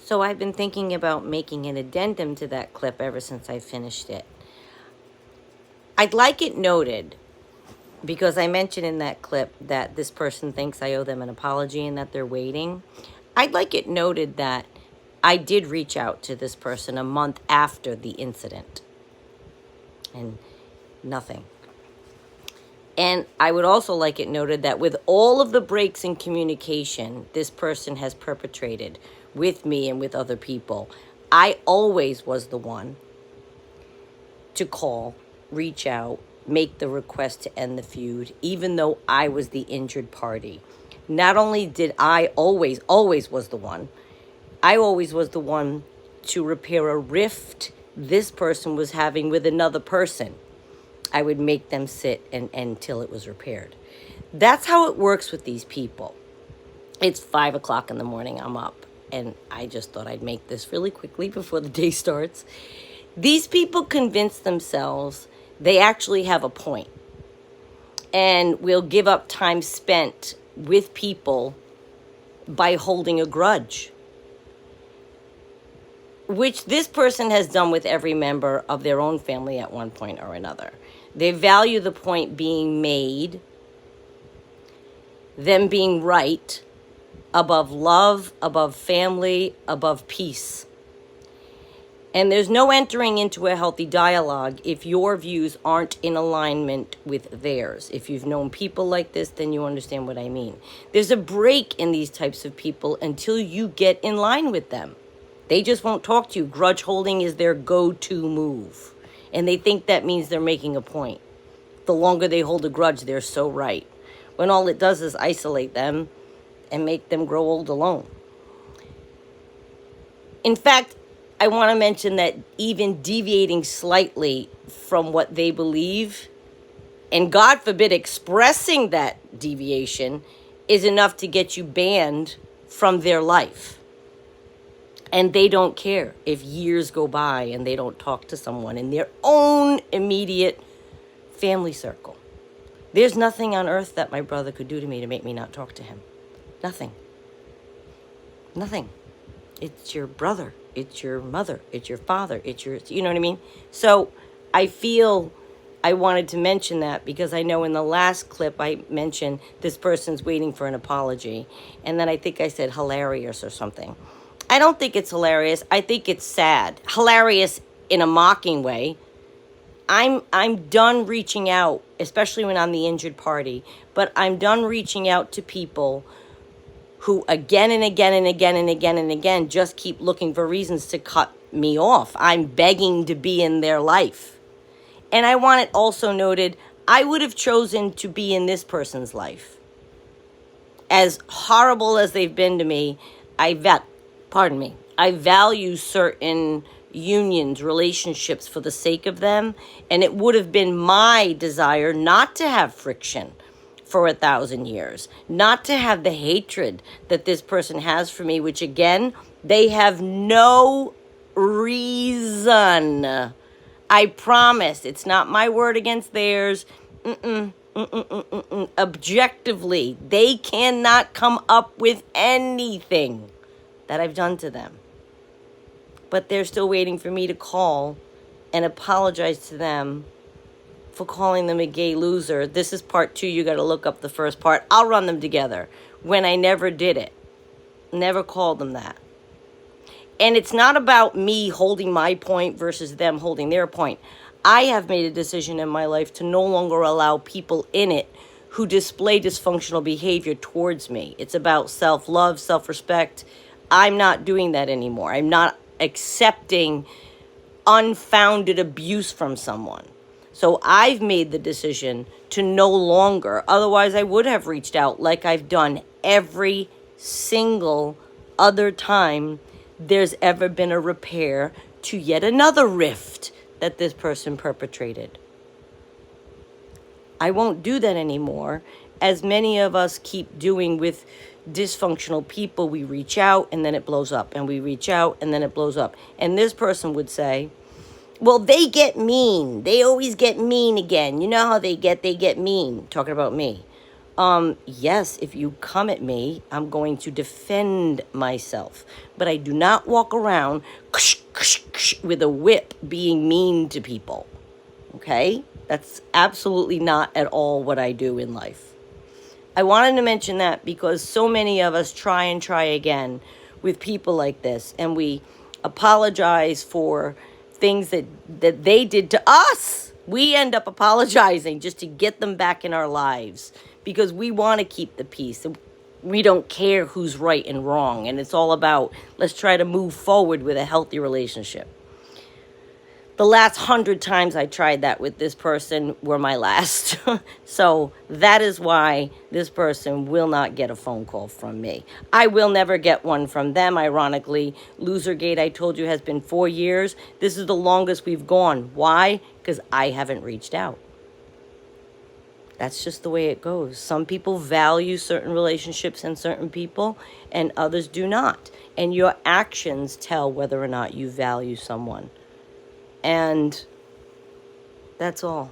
So I've been thinking about making an addendum to that clip ever since I finished it. I'd like it noted, because I mentioned in that clip that this person thinks I owe them an apology and that they're waiting. I'd like it noted that I did reach out to this person a month after the incident. And nothing. And I would also like it noted that with all of the breaks in communication this person has perpetrated with me and with other people, I always was the one to call, reach out, make the request to end the feud, even though I was the injured party. Not only did I always was the one, I always was the one to repair a rift this person was having with another person. I would make them sit until it was repaired. That's how it works with these people. It's 5 o'clock in the morning, I'm up, and I just thought I'd make this really quickly before the day starts. These people convince themselves they actually have a point and will give up time spent with people by holding a grudge, which this person has done with every member of their own family at one point or another. They value the point being made, them being right, above love, above family, above peace. And there's no entering into a healthy dialogue if your views aren't in alignment with theirs. If you've known people like this, then you understand what I mean. There's a break in these types of people until you get in line with them. They just won't talk to you. Grudge holding is their go-to move. And they think that means they're making a point. The longer they hold a grudge, they're so right. When all it does is isolate them and make them grow old alone. In fact, I want to mention that even deviating slightly from what they believe, and God forbid expressing that deviation, is enough to get you banned from their life. And they don't care if years go by and they don't talk to someone in their own immediate family circle. There's nothing on earth that my brother could do to me to make me not talk to him. Nothing. Nothing. It's your brother. It's your mother. It's your father. It's your, you know what I mean? So I feel I wanted to mention that because I know in the last clip I mentioned this person's waiting for an apology. And then I think I said hilarious or something. I don't think it's hilarious. I think it's sad. Hilarious in a mocking way. I'm done reaching out, especially when I'm the injured party, but I'm done reaching out to people who again and again and again and again and again just keep looking for reasons to cut me off. I'm begging to be in their life. And I want it also noted, I would have chosen to be in this person's life. As horrible as they've been to me, I value certain unions, relationships for the sake of them, and it would have been my desire not to have friction for 1,000 years, not to have the hatred that this person has for me, which again, they have no reason. I promise, it's not my word against theirs. Objectively, they cannot come up with anything that I've done to them. But they're still waiting for me to call and apologize to them for calling them a gay loser. This is part 2. You got to look up the first part. I'll run them together. When I never did it. Never called them that. And it's not about me holding my point versus them holding their point. I have made a decision in my life to no longer allow people in it who display dysfunctional behavior towards me. It's about self-love, self-respect. I'm not doing that anymore. I'm not accepting unfounded abuse from someone. So I've made the decision to no longer, otherwise I would have reached out like I've done every single other time there's ever been a repair to yet another rift that this person perpetrated. I won't do that anymore, as many of us keep doing with dysfunctional people. We reach out and then it blows up, and we reach out and then it blows up. And this person would say, well, they get mean. They always get mean again. You know how they get mean. Talking about me. Yes, if you come at me, I'm going to defend myself. But I do not walk around with a whip being mean to people. Okay? That's absolutely not at all what I do in life. I wanted to mention that because so many of us try and try again with people like this, and we apologize for things that they did to us. We end up apologizing just to get them back in our lives because we want to keep the peace. We don't care who's right and wrong, and it's all about let's try to move forward with a healthy relationship. The last 100 times I tried that with this person were my last. So that is why this person will not get a phone call from me. I will never get one from them, ironically. Losergate, I told you, has been 4 years. This is the longest we've gone. Why? Because I haven't reached out. That's just the way it goes. Some people value certain relationships and certain people, and others do not. And your actions tell whether or not you value someone. And that's all.